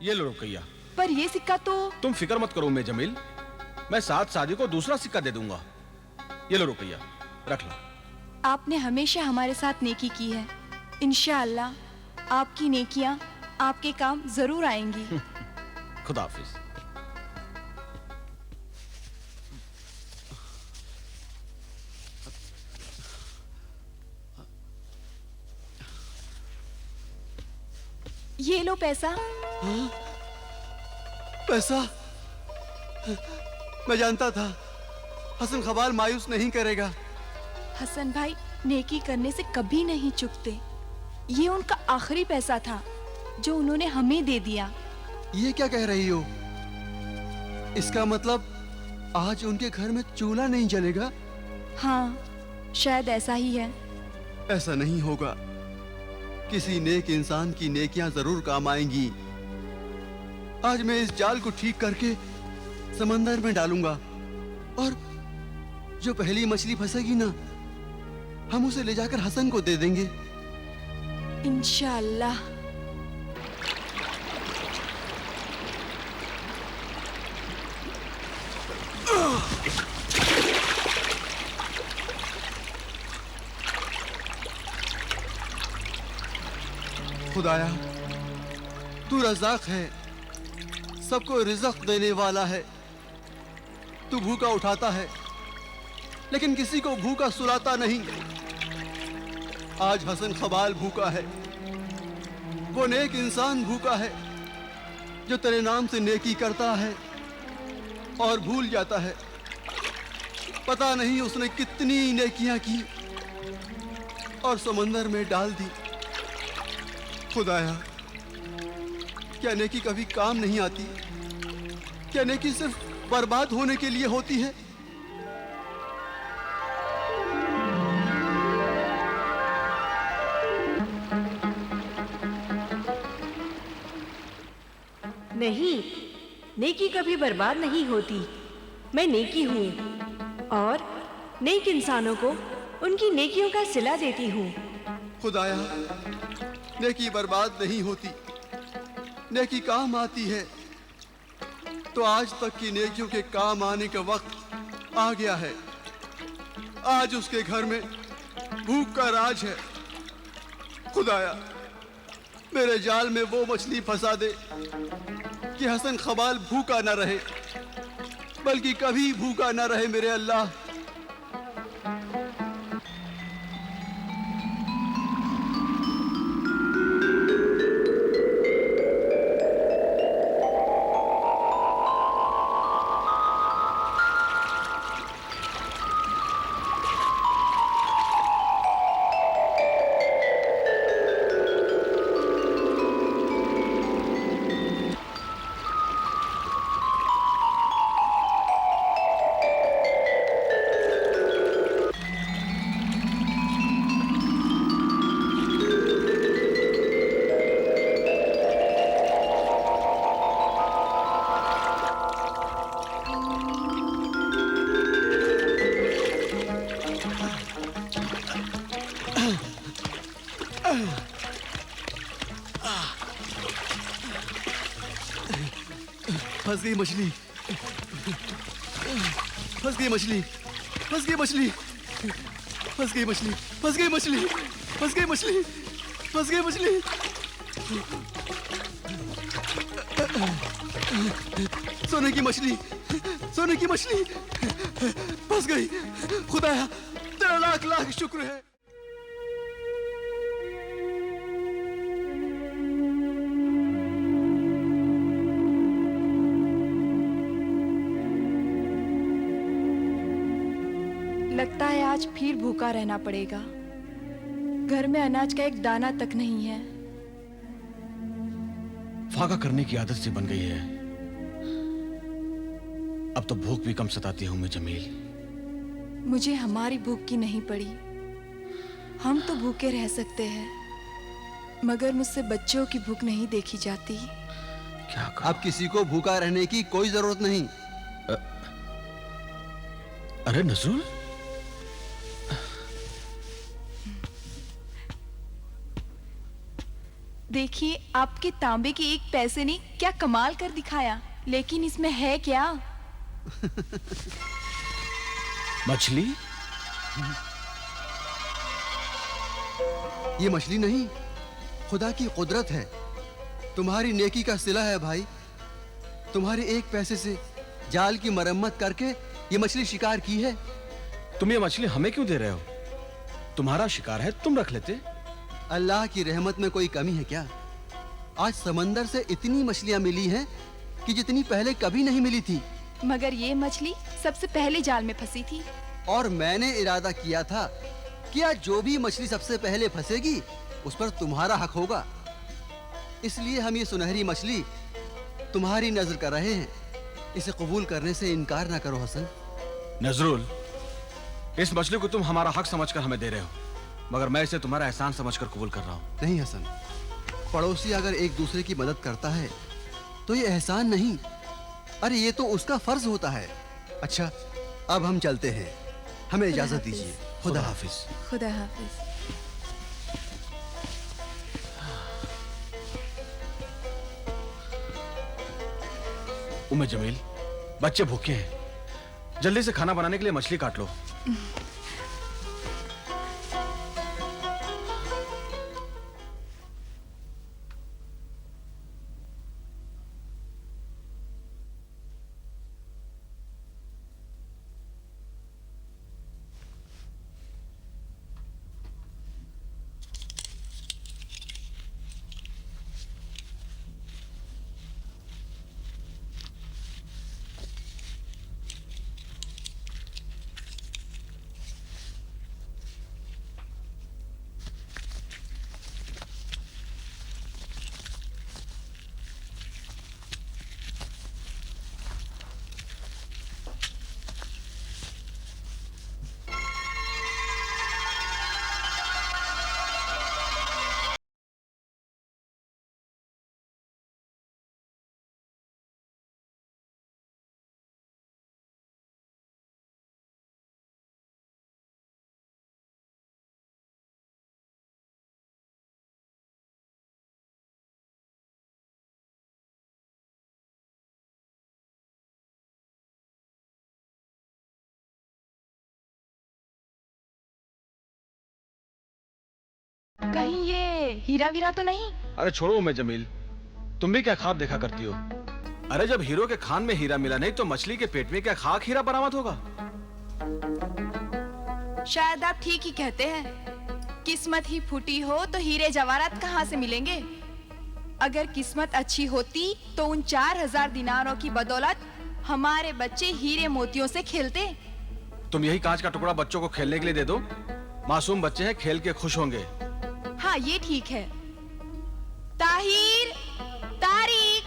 ये लो रुकैया। पर ये सिक्का तो। तुम फिक्र मत करो जमील, मैं साथ सादी को दूसरा सिक्का दे दूंगा। ये लो रुकैया, रख लो। आपने हमेशा हमारे साथ नेकी की है, इंशाअल्लाह आपकी नेकियां आपके काम जरूर आएंगी। खुदा हाफिज। ये लो पैसा। हाँ? पैसा? मैं जानता था हसन खबाल मायूस नहीं करेगा। हसन भाई नेकी करने से कभी नहीं चूकते। ये उनका आखिरी पैसा था जो उन्होंने हमें दे दिया। ये क्या कह रही हो? इसका मतलब आज उनके घर में चूल्हा नहीं जलेगा? हाँ, शायद ऐसा ही है। ऐसा नहीं होगा। किसी नेक इंसान की नेकियां जरूर काम आएंगी। आज मैं इस जाल को ठीक करके समंदर में डालूंगा और जो पहली मछली फंसेगी ना, हम उसे ले जाकर हसन को दे देंगे इंशाअल्लाह। खुदाया, तू रज़ाक है, सबको रिज़्क़ देने वाला है। तू भूखा उठाता है लेकिन किसी को भूखा सुलाता नहीं। आज हसन खबाल भूखा है, वो नेक इंसान भूखा है जो तेरे नाम से नेकी करता है और भूल जाता है। पता नहीं उसने कितनी नेकियां की और समंदर में डाल दी। खुदाया, क्या नेकी कभी काम नहीं आती? क्या नेकी सिर्फ बर्बाद होने के लिए होती है? नहीं, नेकी कभी बर्बाद नहीं होती। मैं नेकी हूँ और नेक इंसानों को उनकी नेकियों का सिला देती हूँ। खुदाया, नेकी बर्बाद नहीं होती, नेकी काम आती है। तो आज तक की नेकियों के काम आने का वक्त आ गया है। आज उसके घर में भूख का राज है। खुदाया, मेरे जाल में वो मछली फंसा दे कि हसन खबाल भूखा न रहे, बल्कि कभी भूखा न रहे मेरे अल्लाह। फंस गई मछली, फंस गई मछली, फंस गई मछली, फंस गई मछली, फंस गई मछली, फंस गई मछली, फंस गई मछली। सोने की मछली, सोने की मछली फंस गई। खुदाया, तेरा लाख लाख शुक्र है। लगता है आज फिर भूखा रहना पड़ेगा। घर में अनाज का एक दाना तक नहीं है। फाका करने की आदत सी बन गई है। अब तो भूख भी कम सताती हूं मैं जमील। मुझे हमारी भूख की नहीं पड़ी। हम तो भूखे रह सकते हैं, मगर मुझसे बच्चों की भूख नहीं देखी जाती। क्या अब किसी को भूखा रहने की कोई जरूरत नहीं। अरे नजरुल, देखिए, आपके तांबे के एक पैसे ने क्या कमाल कर दिखाया, लेकिन इसमें है क्या? मछली? ये मछली नहीं, खुदा की कुदरत है। तुम्हारी नेकी का सिला है भाई। तुम्हारे एक पैसे से जाल की मरम्मत करके ये मछली शिकार की है। तुम ये मछली हमें क्यों दे रहे हो? तुम्हारा शिकार है, तुम रख लेते। अल्लाह की रहमत में कोई कमी है क्या? आज समंदर से इतनी मछलियां मिली हैं कि जितनी पहले कभी नहीं मिली थी। मगर ये मछली सबसे पहले जाल में फंसी थी। और मैंने इरादा किया था कि आज जो भी मछली सबसे पहले फंसेगी उस पर तुम्हारा हक होगा। इसलिए हम ये सुनहरी मछली तुम्हारी नजर कर रहे हैं। इसे कबूल करने से इनकार ना करो हसन। नजरुल, इस मछली को तुम हमारा हक समझकर हमें दे रहे हो, मगर मैं इसे तुम्हारा एहसान समझकर कबूल कर रहा हूँ। नहीं हसन, पड़ोसी अगर एक दूसरे की मदद करता है तो ये एहसान नहीं, अरे ये तो उसका फर्ज होता है। अच्छा, अब हम चलते हैं, हमें इजाजत दीजिए। खुदा हाफिज। खुदा हाफिज। उम्मे जमील, बच्चे भूखे हैं, जल्दी से खाना बनाने के लिए मछली काट लो। कहीं ये हीरा वीरा तो नहीं? अरे छोड़ो उम्मे जमील, तुम भी क्या ख्वाब देखा करती हो? अरे जब हीरो के खान में हीरा मिला नहीं तो मछली के पेट में क्या खाक हीरा बरामद होगा? शायद आप ठीक ही कहते हैं। किस्मत ही फूटी हो तो हीरे जवाहरात कहाँ से मिलेंगे? अगर किस्मत अच्छी होती तो उन 4000 दिनारों की बदौलत हमारे बच्चे हीरे मोतियों से खेलते। तुम यही कांच का टुकड़ा बच्चों को खेलने के लिए दे दो, मासूम बच्चे हैं, खेल के खुश होंगे। हाँ, ये ठीक है। ताहिर, तारिक।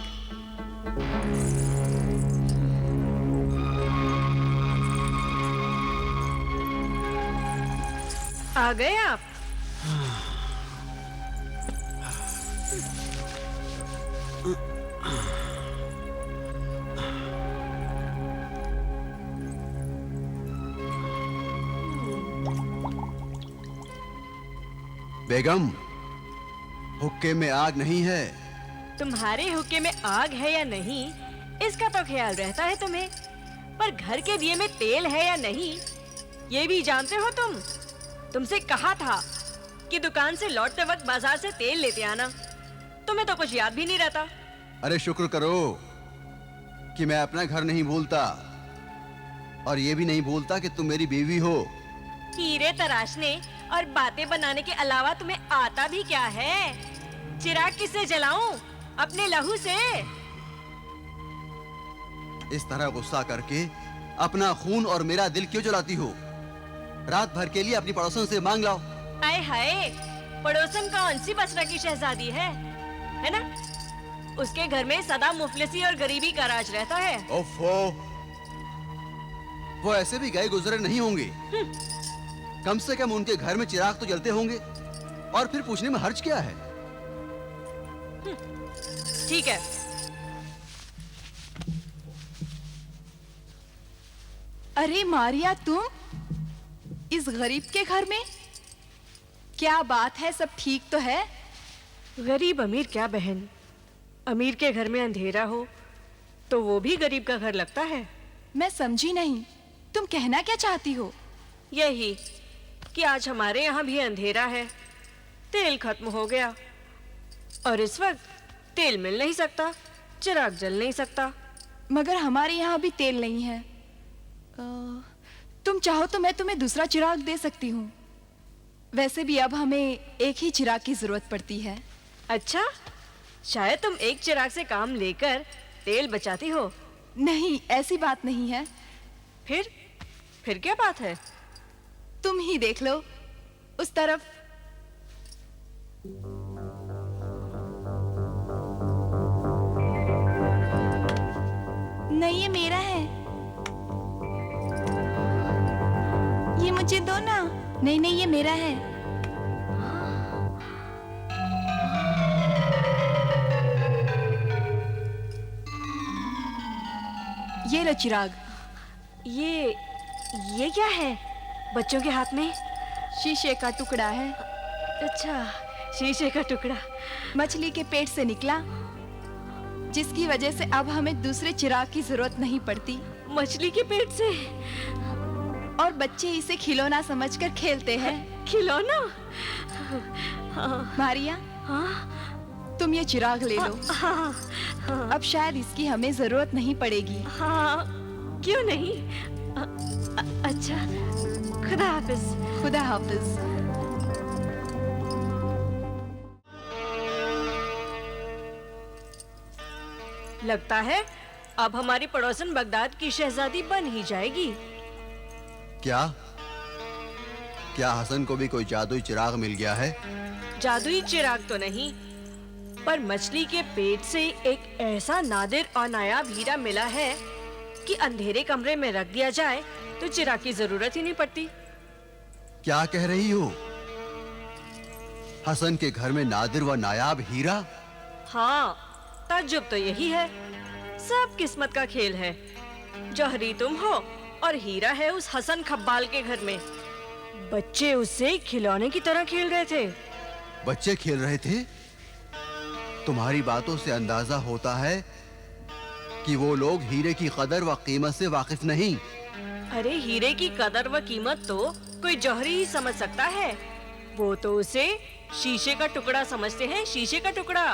आ गए आप? बेगम, हुक्के में आग नहीं है। तुम्हारे हुक्के में आग है या नहीं, इसका तो ख्याल रहता है तुम्हें, पर घर के दिए में तेल है या नहीं, ये भी जानते हो तुम। तुमसे कहा था कि दुकान से लौटते वक्त बाजार से तेल लेते आना, तुम्हें तो कुछ याद भी नहीं रहता। अरे शुक्र करो कि मैं अपना घर नहीं भूलता, और ये भी नहीं भूलता कि तुम मेरी बीवी हो। हीरे तराशने और बातें बनाने के अलावा तुम्हें आता भी क्या है? चिराग किससे जलाऊं? अपने लहू से। इस तरह गुस्सा करके अपना खून और मेरा दिल क्यों जलाती हो? रात भर के लिए अपनी पड़ोसन से मांग लाओ। आए हाय, पड़ोसन कौन सी बसरा की शहजादी है ना? उसके घर में सदा मुफलिसी और गरीबी का राज रहता है। ओफो, वो ऐसे भी गए गुजरे नहीं होंगे। कम से कम उनके घर में चिराग तो जलते होंगे, और फिर पूछने में हर्ज क्या है? ठीक है। अरे मारिया, तुम इस गरीब के घर में? क्या बात है, सब ठीक तो है? गरीब अमीर क्या बहन, अमीर के घर में अंधेरा हो तो वो भी गरीब का घर लगता है। मैं समझी नहीं, तुम कहना क्या चाहती हो? यही कि आज हमारे यहाँ भी अंधेरा है, तेल खत्म हो गया और इस वक्त तेल मिल नहीं सकता, चिराग जल नहीं सकता। मगर हमारे यहाँ भी तेल नहीं है। तुम चाहो तो मैं तुम्हें दूसरा चिराग दे सकती हूँ। वैसे भी अब हमें एक ही चिराग की जरूरत पड़ती है। अच्छा, शायद तुम एक चिराग से काम लेकर तेल बचाती हो। नहीं, ऐसी बात नहीं है। फिर क्या बात है? तुम ही देख लो उस तरफ। नहीं, ये मेरा है। ये मुझे दो ना। नहीं नहीं, ये मेरा है। ये लो चिराग। ये क्या है बच्चों के हाथ में? शीशे का टुकड़ा है। अच्छा, शीशे का टुकड़ा मछली के पेट से निकला, जिसकी वजह से अब हमें दूसरे चिराग की जरूरत नहीं पड़ती। मछली के पेट से? और बच्चे इसे खिलौना समझकर खेलते हैं। खिलौना? मारिया, हाँ? तुम ये चिराग ले लो। हाँ, हाँ, अब शायद इसकी हमें जरूरत नहीं पड़ेगी। हाँ, क्यों नहीं? अच्छा, खुदा हाफिज। खुदा हाफिज। लगता है अब हमारी पड़ोसन बगदाद की शहजादी बन ही जाएगी। क्या क्या हसन को भी कोई जादुई चिराग मिल गया है? जादुई चिराग तो नहीं, पर मछली के पेट से एक ऐसा नादिर और नायाब हीरा मिला है कि अंधेरे कमरे में रख दिया जाए तो चिराग की जरूरत ही नहीं पड़ती। क्या कह रही हो? हसन के घर में नादिर व नायाब हीरा? हाँ, ताज्जुब तो यही है। सब किस्मत का खेल है। जौहरी तुम हो और हीरा है उस हसन खब्बाल के घर में। बच्चे उससे खिलौने की तरह खेल रहे थे। बच्चे खेल रहे थे? तुम्हारी बातों से अंदाजा होता है कि वो लोग हीरे की कदर व कीमत से वाकिफ नहीं। अरे, हीरे की कदर व कीमत तो कोई जौहरी ही समझ सकता है। वो तो उसे शीशे का टुकड़ा समझते हैं, शीशे का टुकड़ा।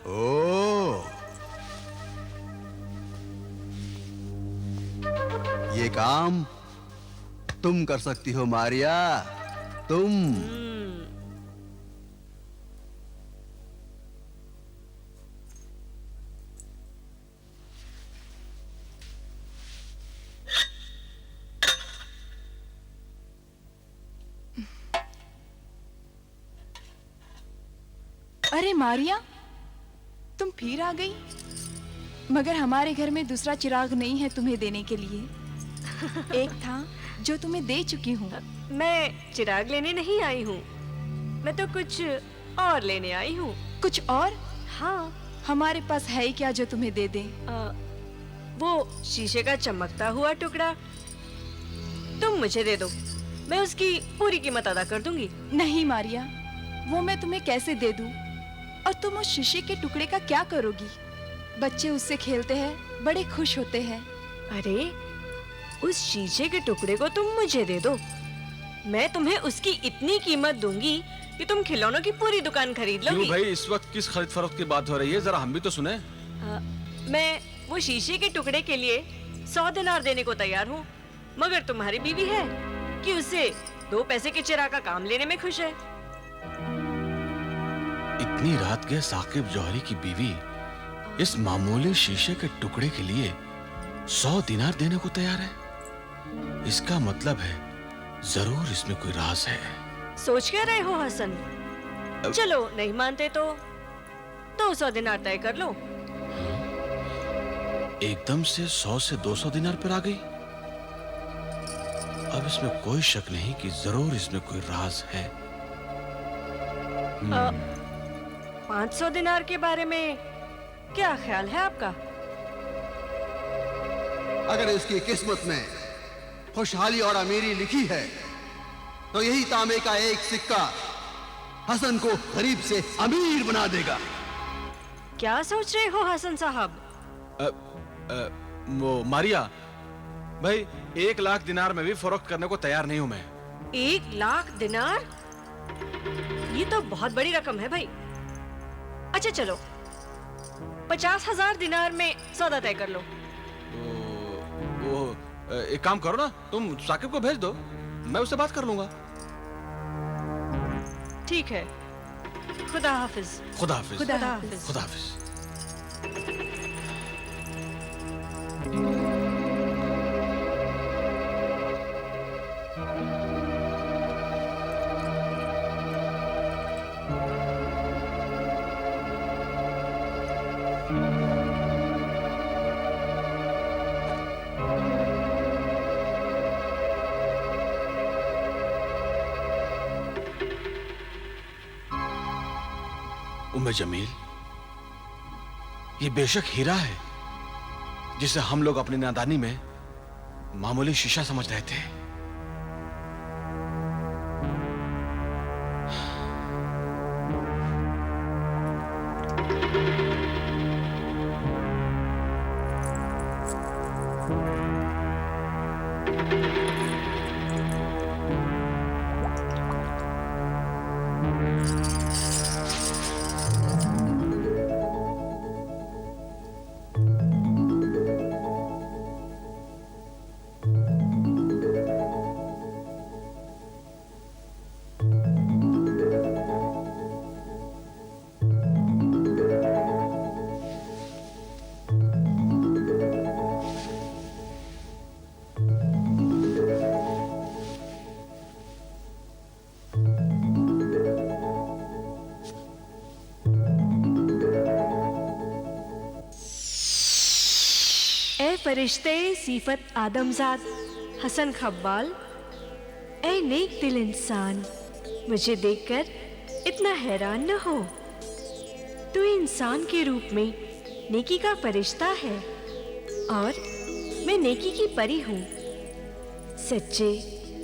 ओह, ये काम तुम कर सकती हो मारिया, तुम। अरे मारिया, तुम फिर आ गई। मगर हमारे घर में दूसरा चिराग नहीं है तुम्हें देने के लिए। एक था जो तुम्हें दे चुकी हूँ। मैं चिराग लेने नहीं आई हूँ, मैं तो कुछ और लेने आई हूँ। कुछ और? हाँ। हमारे पास है क्या जो तुम्हें दे दे? वो शीशे का चमकता हुआ टुकड़ा तुम मुझे दे दो, मैं उसकी पूरी कीमत अदा कर दूंगी। नहीं मारिया, वो मैं तुम्हें कैसे दे दूं? और तुम उस शीशे के टुकड़े का क्या करोगी? बच्चे उससे खेलते हैं, बड़े खुश होते हैं। अरे, उस शीशे के टुकड़े को तुम मुझे दे दो, मैं तुम्हें उसकी इतनी कीमत दूंगी कि तुम खिलौनों की पूरी दुकान खरीद लोगी। क्यों भाई, इस वक्त किस खरीद फरोख्त की बात हो रही है? जरा हम भी तो सुने। मैं वो शीशे के टुकड़े के लिए 100 दिनार देने को तैयार हूँ, मगर तुम्हारी बीवी है कि उसे 2 पैसे के चिराग का काम लेने में खुश है। इतनी रात के साकिब जौहरी की बीवी इस मामूली शीशे के टुकड़े के लिए 100 दिनार देने को तैयार है? इसका मतलब है जरूर इसमें कोई राज है। सोच क्या रहे हो हसन? चलो, नहीं मानते तो 200 दिनार तय कर लो। एकदम से 100 से 200 दिनार पर आ गई। अब इसमें कोई शक नहीं कि जरूर इसमें कोई राज है। 500 दिनार के बारे में क्या ख्याल है आपका? अगर इसकी किस्मत में खुशहाली और अमीरी लिखी है तो यही तांबे का एक सिक्का हसन को गरीब से अमीर बना देगा। क्या सोच रहे हो हसन साहब? वो मारिया भाई, 1 लाख दिनार में भी फरोख्त करने को तैयार नहीं हूं मैं। 1 लाख दिनार? ये तो बहुत बड़ी रकम है भाई। अच्छा चलो, 50,000 दिनार में सौदा तय कर लो। वो एक काम करो ना, तुम साकिब को भेज दो, मैं उससे बात कर लूंगा। ठीक है, खुदा हाफिज। खुदा हाफिज। खुदा हाफिज। खुदा हाफिज। उम्मे जमील, ये बेशक हीरा है जिसे हम लोग अपनी नादानी में मामूली शीशा समझ रहे थे। फरिश्ते सीफत आदमजाद हसन खब्बाल, ऐ नेक दिल इंसान, मुझे देखकर इतना हैरान न हो। तू इंसान के रूप में नेकी का फरिश्ता है और मैं नेकी की परी हूँ। सच्चे,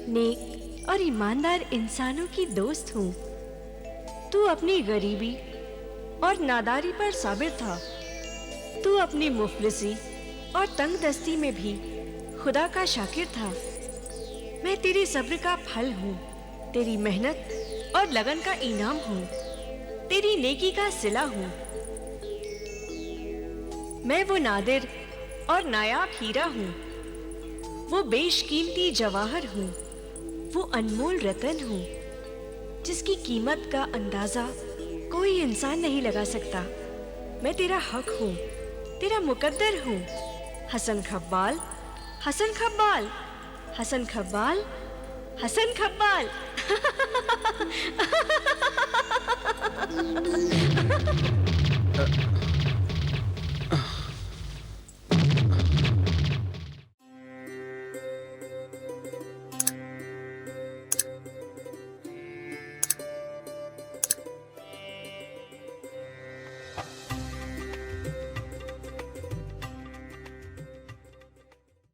नेक और ईमानदार इंसानों की दोस्त हूँ। तू अपनी गरीबी और नादारी पर साबिर था। तू अपनी मुफलिसी और तंगदस्ती में भी खुदा का शाकिर था। मैं तेरे सब्र का फल हूँ, तेरी मेहनत और लगन का इनाम हूँ, तेरी नेकी का सिला हूँ। मैं वो नादिर और नायाब हीरा हूँ, वो बेशकीमती जवाहर हूँ, वो अनमोल रतन हूँ जिसकी कीमत का अंदाजा कोई इंसान नहीं लगा सकता। मैं तेरा हक हूँ, तेरा मुकद्दर हूँ। हसन खब्बाल, हसन खब्बाल, हसन खब्बाल, हसन खब्बाल।